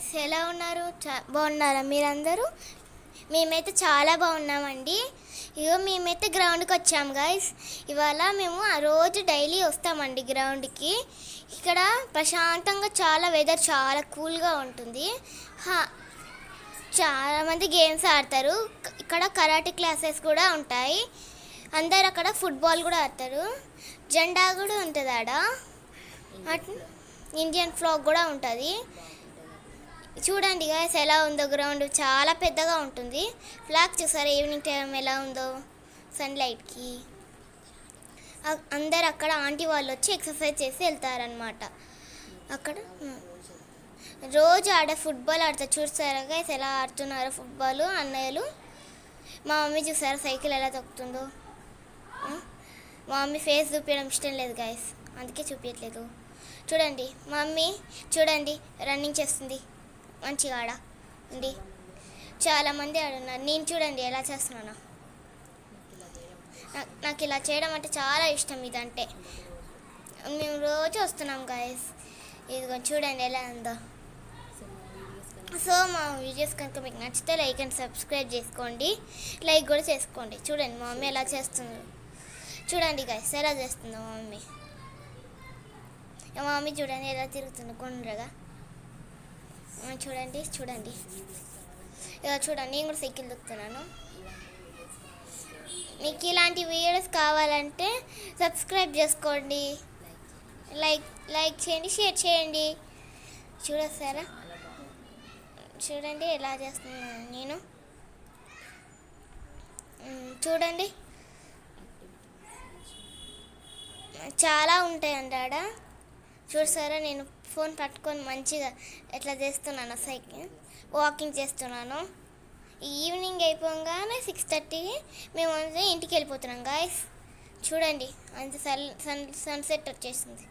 Guys, ఎలా ఉన్నారు? బాగున్నారా మీరందరూ? మేమైతే చాలా బాగున్నామండి. ఇగో మేమైతే గ్రౌండ్కి వచ్చాము గైస్. ఇవాళ మేము ఆ రోజు డైలీ వస్తామండి గ్రౌండ్కి. ఇక్కడ ప్రశాంతంగా చాలా వెదర్ చాలా కూల్గా ఉంటుంది. చాలామంది గేమ్స్ ఆడతారు. ఇక్కడ కరాటే క్లాసెస్ కూడా ఉంటాయి. అందరు అక్కడ ఫుట్బాల్ కూడా ఆడతారు. జెండా కూడా ఉంటుంది ఆడ. ఇండియన్ ఫ్లాగ్ కూడా ఉంటుంది. చూడండి గాయస్ ఎలా ఉందో గ్రౌండ్, చాలా పెద్దగా ఉంటుంది. ఫ్లాగ్ చూసారా ఈవినింగ్ టైం ఎలా ఉందో సన్లైట్కి. అందరు అక్కడ ఆంటీ వాళ్ళు వచ్చి ఎక్సర్సైజ్ చేసి వెళ్తారనమాట. అక్కడ రోజు ఫుట్బాల్ ఆడతారు. చూసారా గాయస్ ఎలా ఆడుతున్నారో ఫుట్బాల్ అన్నయ్యలు. మా మమ్మీ చూసారా సైకిల్ ఎలా తొక్కుతుందో. మా మమ్మీ ఫేస్ చూపించడం ఇష్టం లేదు గాయస్, అందుకే చూపించట్లేదు. చూడండి మా మమ్మీ, చూడండి రన్నింగ్ చేస్తుంది మంచిగా ఆడ అండి. చాలామంది ఆడున్నారు. నేను చూడండి ఎలా చేస్తున్నాను. నాకు ఇలా చేయడం అంటే చాలా ఇష్టం. ఇదంటే మేము రోజు వస్తున్నాం గాయస్. ఇదిగో చూడండి ఎలా ఉందో. సో మా వీడియోస్ కనుక మీకు నచ్చితే లైక్ అండ్ సబ్స్క్రైబ్ చేసుకోండి. లైక్ కూడా చేసుకోండి. చూడండి మా మమ్మీ ఎలా చేస్తుందో. చూడండి గాయస్ ఎలా చేస్తుందో మా మమ్మీ. మా మమ్మీ చూడండి ఎలా తిరుగుతుందో కొండ్రగా. చూడండి చూడండి ఇలా చూడండి. నేను కూడా సైకిల్ దొక్కుతున్నాను. మీకు ఇలాంటి వీడియోస్ కావాలంటే సబ్స్క్రైబ్ చేసుకోండి, లైక్ చేయండి, షేర్ చేయండి. చూడొస్తారా? చూడండి ఎలా చేస్తున్నాను నేను. చూడండి చాలా ఉంటాయండి ఆడ. చూసారా నేను ఫోన్ పట్టుకొని మంచిగా ఎట్లా చేస్తున్నాను, సైకిల్ వాకింగ్ చేస్తున్నాను. ఈవినింగ్ అయిపోగానే 6:30 మేము ఇంటికి వెళ్ళిపోతున్నాం గాయస్. చూడండి అంత సన్సెట్ వచ్చేసింది.